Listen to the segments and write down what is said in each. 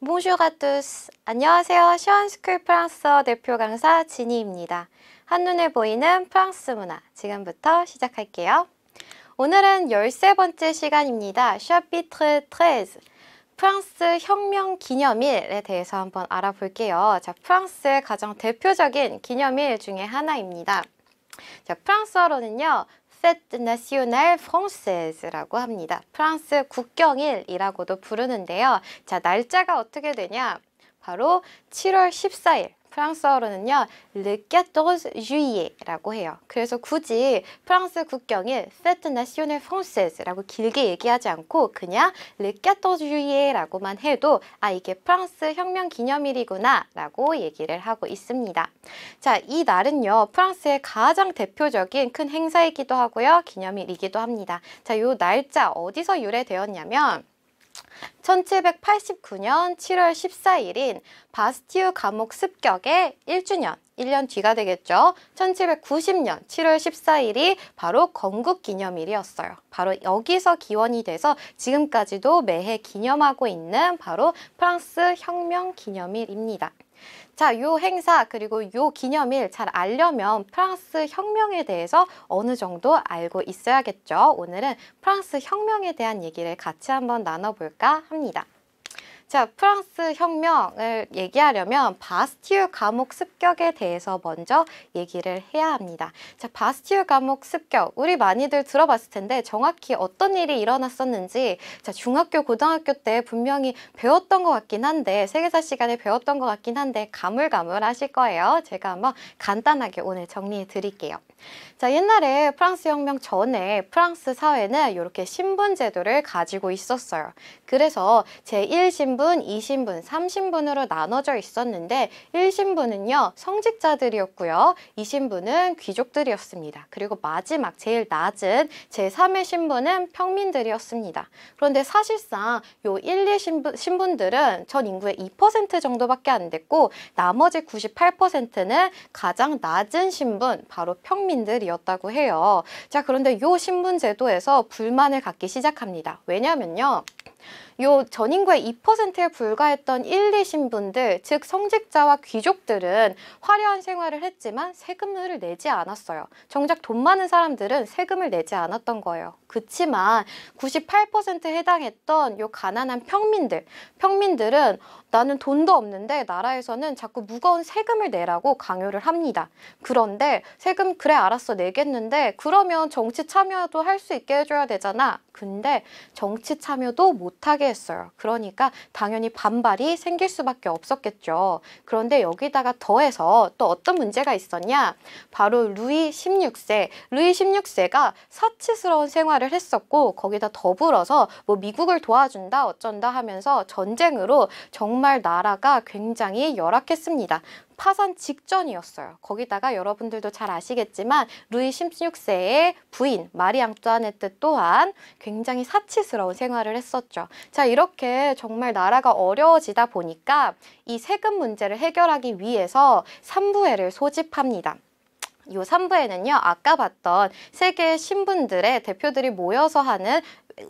Bonjour à tous. 안녕하세요. 시원스쿨 프랑스어 대표 강사 지니입니다. 한눈에 보이는 프랑스 문화 지금부터 시작할게요. 오늘은 13번째 시간입니다. chapitre 13. 프랑스 혁명 기념일에 대해서 한번 알아볼게요. 자, 프랑스의 가장 대표적인 기념일 중에 하나입니다. 자, 프랑스어로는요. Fête nationale française라고 합니다. 프랑스 국경일이라고도 부르는데요. 자, 날짜가 어떻게 되냐? 바로 7월 14일. 프랑스어로는요, le 14 juillet라고 해요. 그래서 굳이 프랑스 국경일 Fête nationale française라고 길게 얘기하지 않고 그냥 le 14 juillet라고만 해도 이게 프랑스 혁명 기념일이구나 라고 얘기를 하고 있습니다. 자, 이 날은요, 프랑스의 가장 대표적인 큰 행사이기도 하고요, 기념일이기도 합니다. 자, 이 날짜 어디서 유래되었냐면 1789년 7월 14일인 바스티유 감옥 습격의 1주년, 1년 뒤가 되겠죠. 1790년 7월 14일이 바로 건국기념일이었어요. 바로 여기서 기원이 돼서 지금까지도 매해 기념하고 있는 바로 프랑스 혁명 기념일입니다. 자, 요 행사 그리고 요 기념일 잘 알려면 프랑스 혁명에 대해서 어느 정도 알고 있어야겠죠. 오늘은 프랑스 혁명에 대한 얘기를 같이 한번 나눠볼까 합니다. 자, 프랑스 혁명을 얘기하려면 바스티유 감옥 습격에 대해서 먼저 얘기를 해야 합니다. 자, 바스티유 감옥 습격, 우리 많이들 들어봤을 텐데 정확히 어떤 일이 일어났었는지 자, 중학교, 고등학교 때 분명히 배웠던 것 같긴 한데 세계사 시간에 배웠던 것 같긴 한데 가물가물하실 거예요. 제가 한번 간단하게 오늘 정리해 드릴게요. 자, 옛날에 프랑스 혁명 전에 프랑스 사회는 이렇게 신분 제도를 가지고 있었어요. 그래서 제1신분, 2신분, 3신분으로 나눠져 있었는데 1신분은요 성직자들이었고요. 2신분은 귀족들이었습니다. 그리고 마지막 제일 낮은 제3의 신분은 평민들이었습니다. 그런데 사실상 요 1, 2신분들은 전 인구의 2% 정도밖에 안 됐고 나머지 98%는 가장 낮은 신분, 바로 평민들이었다고 해요. 자, 그런데 요 신분 제도에서 불만을 갖기 시작합니다. 왜냐면요. 요 전인구의 2%에 불과했던 1, 2신분들, 즉 성직자와 귀족들은 화려한 생활을 했지만 세금을 내지 않았어요. 정작 돈 많은 사람들은 세금을 내지 않았던 거예요. 그치만 98%에 해당했던 요 가난한 평민들은 나는 돈도 없는데 나라에서는 자꾸 무거운 세금을 내라고 강요를 합니다. 그런데 세금 그래 알았어 내겠는데 그러면 정치 참여도 할 수 있게 해줘야 되잖아. 근데 정치 참여도 못하게 했어요. 그러니까 당연히 반발이 생길 수밖에 없었겠죠. 그런데 여기다가 더해서 또 어떤 문제가 있었냐? 바로 루이 16세가 사치스러운 생활을 했었고 거기다 더불어서 뭐 미국을 도와준다 어쩐다 하면서 전쟁으로 정말 나라가 굉장히 열악했습니다. 파산 직전이었어요. 거기다가 여러분들도 잘 아시겠지만 루이 16세의 부인 마리 앙뚜아네트 또한 굉장히 사치스러운 생활을 했었죠. 자, 이렇게 정말 나라가 어려워지다 보니까 이 세금 문제를 해결하기 위해서 삼부회를 소집합니다. 이 3부에는요, 아까 봤던 세계의 신분들의 대표들이 모여서 하는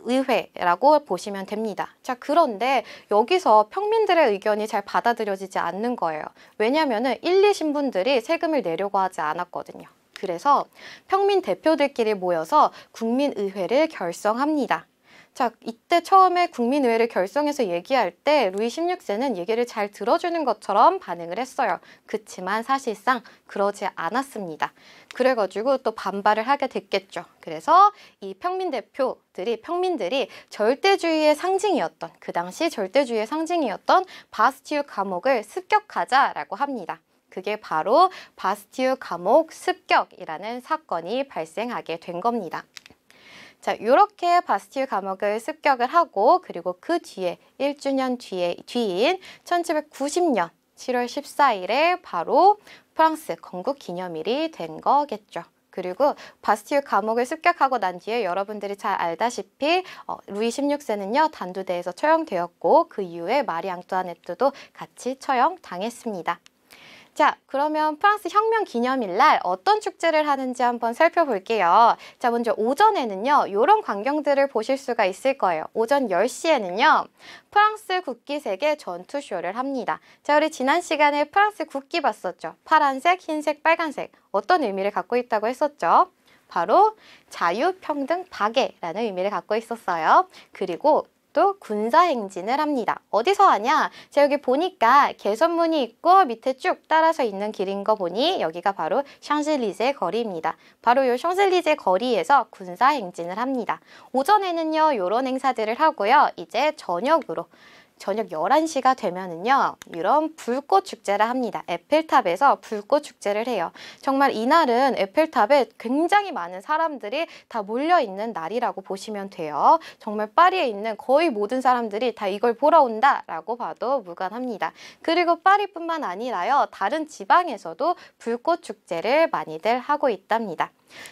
의회라고 보시면 됩니다. 자, 그런데 여기서 평민들의 의견이 잘 받아들여지지 않는 거예요. 왜냐면은 1, 2신분들이 세금을 내려고 하지 않았거든요. 그래서 평민 대표들끼리 모여서 국민의회를 결성합니다. 자, 이때 처음에 국민의회를 결성해서 얘기할 때 루이 16세는 얘기를 잘 들어주는 것처럼 반응을 했어요. 그치만 사실상 그러지 않았습니다. 그래가지고 또 반발을 하게 됐겠죠. 그래서 이 평민들이 절대주의의 상징이었던, 그 당시 절대주의의 상징이었던 바스티유 감옥을 습격하자라고 합니다. 그게 바로 바스티유 감옥 습격이라는 사건이 발생하게 된 겁니다. 자, 이렇게 바스티유 감옥을 습격을 하고 그리고 그 뒤에 1주년 뒤인 1790년 7월 14일에 바로 프랑스 건국 기념일이 된 거겠죠. 그리고 바스티유 감옥을 습격하고 난 뒤에 여러분들이 잘 알다시피 루이 16세는요 단두대에서 처형되었고 그 이후에 마리 앙뚜아네트도 같이 처형당했습니다. 자, 그러면 프랑스 혁명 기념일 날 어떤 축제를 하는지 한번 살펴볼게요. 자, 먼저 오전에는요, 이런 광경들을 보실 수가 있을 거예요. 오전 10시에는요, 프랑스 국기색의 전투쇼를 합니다. 자, 우리 지난 시간에 프랑스 국기 봤었죠. 파란색, 흰색, 빨간색. 어떤 의미를 갖고 있다고 했었죠? 바로 자유, 평등, 박애라는 의미를 갖고 있었어요. 그리고 또 군사행진을 합니다. 어디서 하냐? 자, 여기 보니까 개선문이 있고 밑에 쭉 따라서 있는 길인 거 보니 여기가 바로 샹젤리제 거리입니다. 바로 이 샹젤리제 거리에서 군사행진을 합니다. 오전에는요, 이런 행사들을 하고요. 이제 저녁 11시가 되면은요, 이런 불꽃 축제를 합니다. 에펠탑에서 불꽃 축제를 해요. 정말 이날은 에펠탑에 굉장히 많은 사람들이 다 몰려있는 날이라고 보시면 돼요. 정말 파리에 있는 거의 모든 사람들이 다 이걸 보러 온다라고 봐도 무관합니다. 그리고 파리뿐만 아니라요, 다른 지방에서도 불꽃 축제를 많이들 하고 있답니다.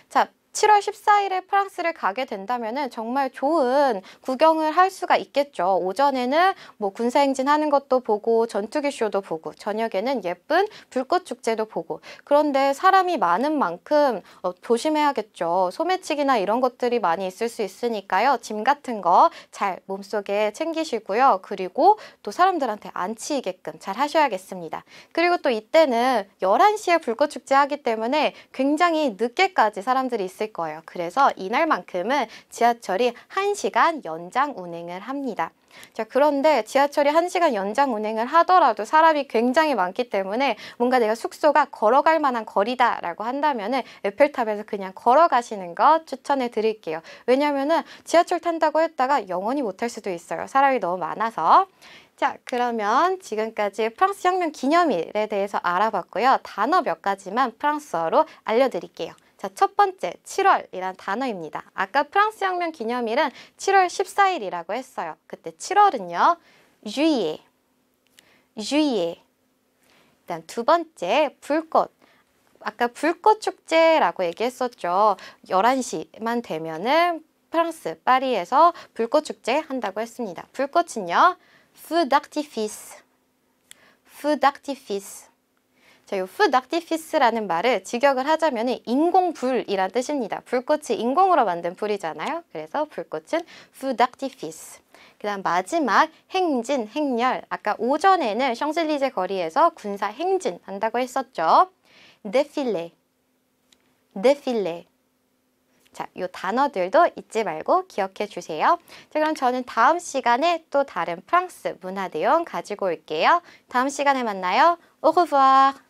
자, 7월 14일에 프랑스를 가게 된다면은 정말 좋은 구경을 할 수가 있겠죠. 오전에는 뭐 군사행진 하는 것도 보고 전투기 쇼도 보고 저녁에는 예쁜 불꽃 축제도 보고. 그런데 사람이 많은 만큼 조심해야겠죠. 소매치기나 이런 것들이 많이 있을 수 있으니까요. 짐 같은 거 잘 몸속에 챙기시고요. 그리고 또 사람들한테 안 치이게끔 잘 하셔야겠습니다. 그리고 또 이때는 11시에 불꽃 축제 하기 때문에 굉장히 늦게까지 사람들이 있을 거예요. 그래서 이날만큼은 지하철이 1시간 연장 운행을 합니다. 자, 그런데 지하철이 1시간 연장 운행을 하더라도 사람이 굉장히 많기 때문에 뭔가 내가 숙소가 걸어갈 만한 거리다라고 한다면은 에펠탑에서 그냥 걸어가시는 거 추천해 드릴게요. 왜냐면은 지하철 탄다고 했다가 영원히 못 탈 수도 있어요. 사람이 너무 많아서. 자, 그러면 지금까지 프랑스 혁명 기념일에 대해서 알아봤고요. 단어 몇 가지만 프랑스어로 알려드릴게요. 자, 첫 번째, 7월이란 단어입니다. 아까 프랑스 혁명 기념일은 7월 14일이라고 했어요. 그때 7월은요, juillet. 일단 두 번째, 불꽃. 아까 불꽃 축제라고 얘기했었죠. 11시만 되면은 프랑스, 파리에서 불꽃 축제 한다고 했습니다. 불꽃은요, feu d'artifice. 자, 이 feu d'artifice라는 말을 직역을 하자면 인공불이란 뜻입니다. 불꽃이 인공으로 만든 불이잖아요. 그래서 불꽃은 feu d'artifice. 그 다음 마지막 행진, 행렬. 아까 오전에는 샹젤리제 거리에서 군사 행진 한다고 했었죠. défilé. 자, 이 단어들도 잊지 말고 기억해 주세요. 자, 그럼 저는 다음 시간에 또 다른 프랑스 문화 내용 가지고 올게요. 다음 시간에 만나요. Au revoir.